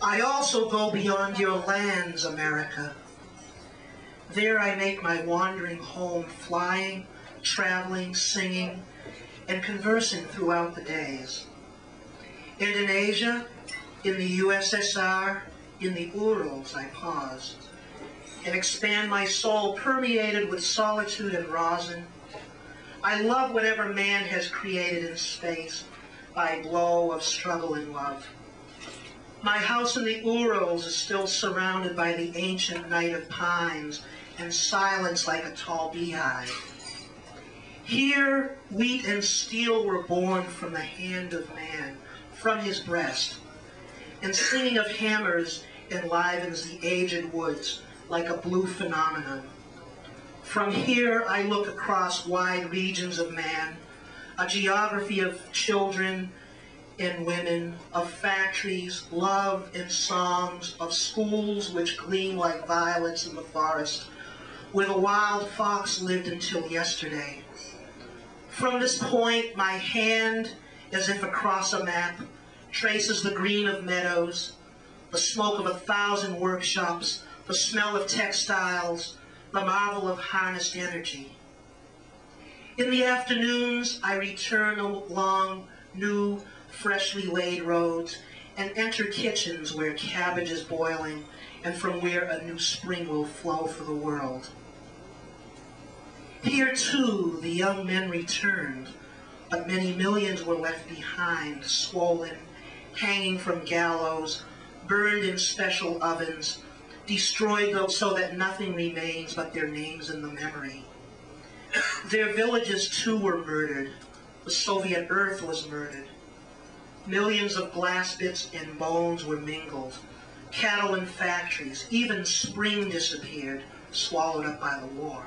I also go beyond your lands, America. There I make my wandering home, flying, traveling, singing, and conversing throughout the days. And in Asia, in the USSR, in the Urals, I pause and expand my soul, permeated with solitude and rosin. I love whatever man has created in space by blow of struggle and love. My house in the Urals is still surrounded by the ancient night of pines and silence like a tall beehive. Here, wheat and steel were born from the hand of man, from his breast, and singing of hammers enlivens the aged woods like a blue phenomenon. From here, I look across wide regions of man, a geography of children and women, of factories, love and songs, of schools which gleam like violets in the forest, where the wild fox lived until yesterday. From this point, my hand, as if across a map, traces the green of meadows, the smoke of 1,000 workshops, the smell of textiles, the marvel of harnessed energy. In the afternoons, I return along new, freshly laid roads and enter kitchens where cabbage is boiling and from where a new spring will flow for the world. Here, too, the young men returned, but many millions were left behind, swollen, hanging from gallows, burned in special ovens, destroyed so that nothing remains but their names in the memory. Their villages, too, were murdered. The Soviet earth was murdered. Millions of glass bits and bones were mingled. Cattle in factories, even spring disappeared, swallowed up by the war.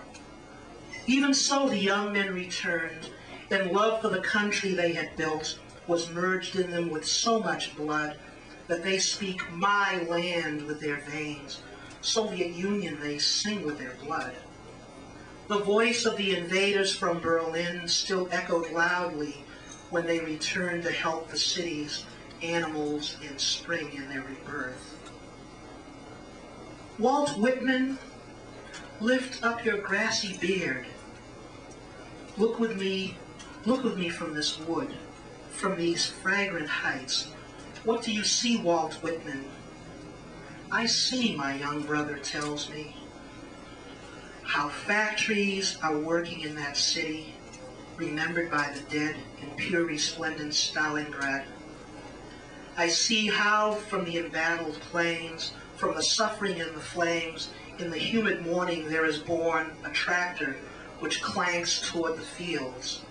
Even so, the young men returned, and love for the country they had built was merged in them with so much blood that they speak my land with their veins. Soviet Union they sing with their blood. The voice of the invaders from Berlin still echoed loudly when they returned to help the cities, animals in spring in their rebirth. Walt Whitman, lift up your grassy beard. Look with me from this wood, from these fragrant heights. What do you see, Walt Whitman? I see, my young brother tells me, how factories are working in that city, remembered by the dead in pure resplendent Stalingrad. I see how from the embattled plains, from the suffering and the flames, in the humid morning there is born a tractor which clanks toward the fields.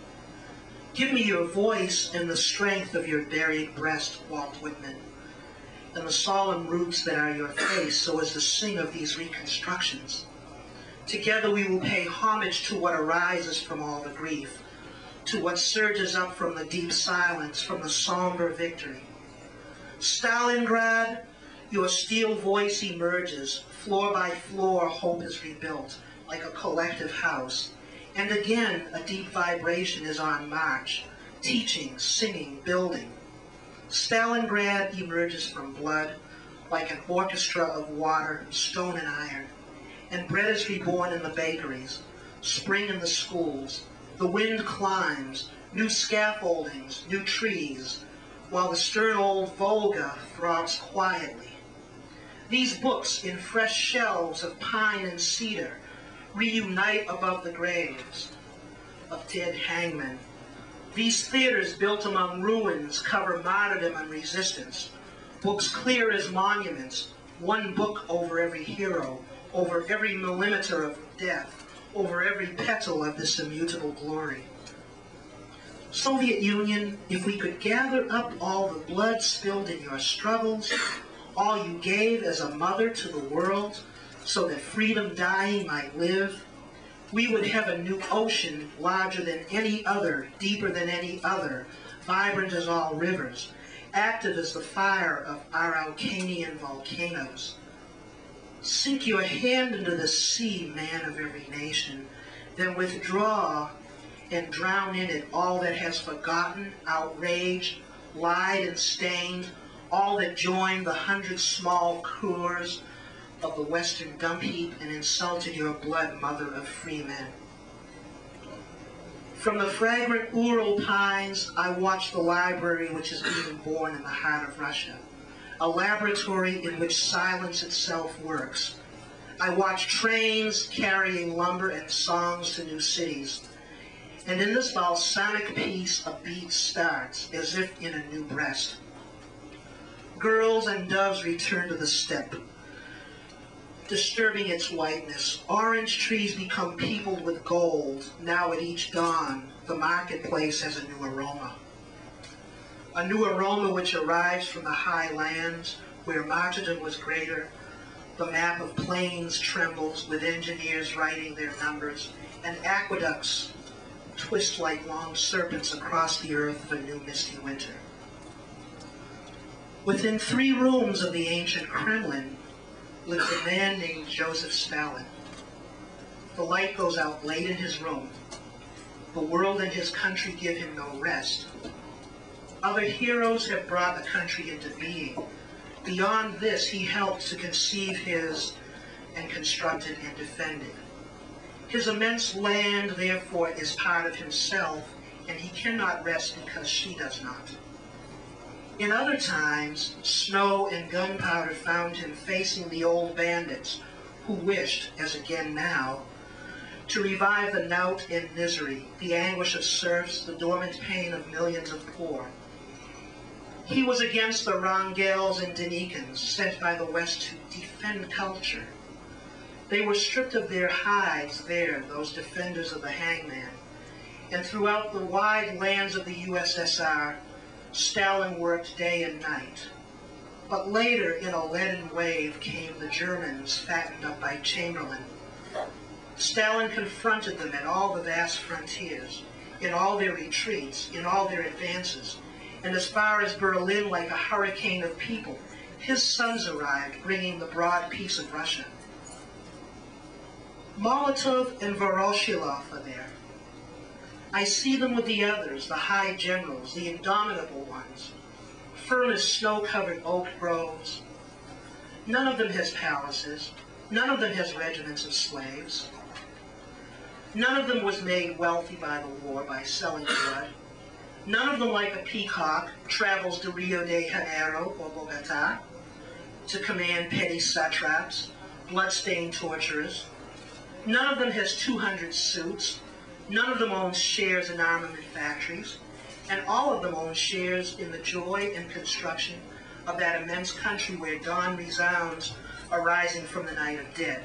Give me your voice and the strength of your buried breast, Walt Whitman, and the solemn roots that are your face, so as to sing of these reconstructions. Together we will pay homage to what arises from all the grief, to what surges up from the deep silence, from the somber victory. Stalingrad, your steel voice emerges. Floor by floor, hope is rebuilt, like a collective house. And again, a deep vibration is on march, teaching, singing, building. Stalingrad emerges from blood, like an orchestra of water, stone and iron. And bread is reborn in the bakeries, spring in the schools. The wind climbs, new scaffoldings, new trees, while the stern old Volga throbs quietly. These books in fresh shelves of pine and cedar reunite above the graves of dead hangmen. These theaters built among ruins cover martyrdom and resistance. Books clear as monuments, one book over every hero, over every millimeter of death, over every petal of this immutable glory. Soviet Union, if we could gather up all the blood spilled in your struggles, all you gave as a mother to the world, so that freedom dying might live, we would have a new ocean larger than any other, deeper than any other, vibrant as all rivers, active as the fire of Araucanian volcanoes. Sink your hand into the sea, man of every nation, then withdraw and drown in it all that has forgotten, outraged, lied and stained, all that joined the 100 small curs of the western dump heap and insulted your blood, mother of free men. From the fragrant Ural pines, I watch the library which is being born in the heart of Russia, a laboratory in which silence itself works. I watch trains carrying lumber and songs to new cities, and in this balsamic peace a beat starts, as if in a new breast. Girls and doves return to the steppe, disturbing its whiteness. Orange trees become peopled with gold. Now at each dawn, the marketplace has a new aroma. A new aroma which arrives from the high lands where martyrdom was greater. The map of plains trembles with engineers writing their numbers, and aqueducts twist like long serpents across the earth of a new misty winter. Within 3 rooms of the ancient Kremlin lives a man named Joseph Stalin. The light goes out late in his room. The world and his country give him no rest. Other heroes have brought the country into being. Beyond this, he helped to conceive his and construct it and defend it. His immense land, therefore, is part of himself, and he cannot rest because she does not. In other times, snow and gunpowder found him facing the old bandits who wished, as again now, to revive the knout and misery, the anguish of serfs, the dormant pain of millions of poor. He was against the Wrangels and Denikins sent by the West to defend culture. They were stripped of their hides there, those defenders of the hangman. And throughout the wide lands of the USSR, Stalin worked day and night. But later, in a leaden wave, came the Germans, fattened up by Chamberlain. Stalin confronted them at all the vast frontiers, in all their retreats, in all their advances, and as far as Berlin, like a hurricane of people, his sons arrived, bringing the broad peace of Russia. Molotov and Voroshilov are there. I see them with the others, the high generals, the indomitable ones, firm as snow-covered oak groves. None of them has palaces. None of them has regiments of slaves. None of them was made wealthy by the war, by selling blood. None of them, like a peacock, travels to Rio de Janeiro or Bogota to command petty satraps, blood-stained torturers. None of them has 200 suits. None of them owns shares in armament factories. And all of them own shares in the joy and construction of that immense country where dawn resounds arising from the night of dead.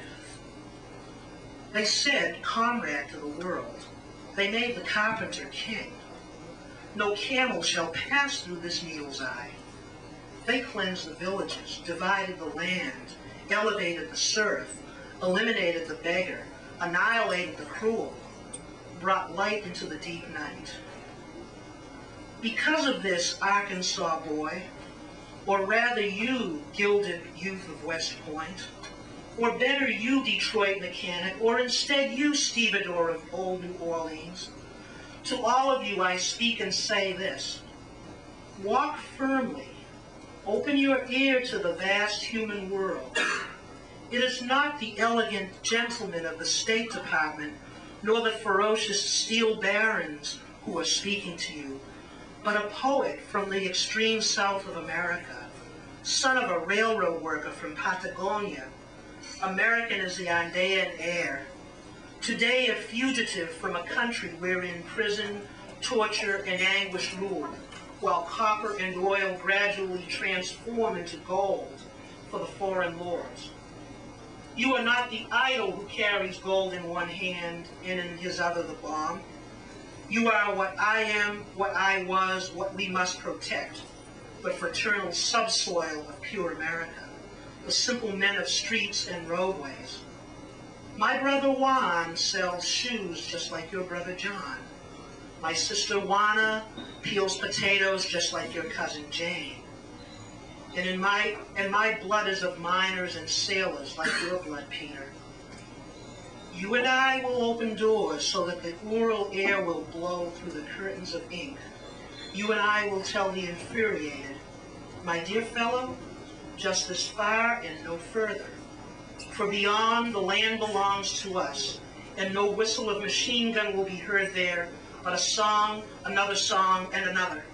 They said, comrade to the world. They made the carpenter king. No camel shall pass through this needle's eye. They cleansed the villages, divided the land, elevated the serf, eliminated the beggar, annihilated the cruel, brought light into the deep night. Because of this, Arkansas boy, or rather you, gilded youth of West Point, or better you, Detroit mechanic, or instead you, stevedore of old New Orleans, to all of you I speak and say this: walk firmly, open your ear to the vast human world. It is not the elegant gentlemen of the State Department, nor the ferocious steel barons who are speaking to you, but a poet from the extreme south of America, son of a railroad worker from Patagonia, American as the Andean air, today a fugitive from a country wherein prison, torture, and anguish rule, while copper and oil gradually transform into gold for the foreign lords. You are not the idol who carries gold in one hand and in his other the bomb. You are what I am, what I was, what we must protect, the fraternal subsoil of pure America, the simple men of streets and roadways. My brother Juan sells shoes just like your brother John. My sister Juana peels potatoes just like your cousin Jane. And my blood is of miners and sailors like your blood, Peter. You and I will open doors so that the Ural air will blow through the curtains of ink. You and I will tell the infuriated, my dear fellow, just this far and no further. For beyond, the land belongs to us, and no whistle of machine gun will be heard there, but a song, another song, and another.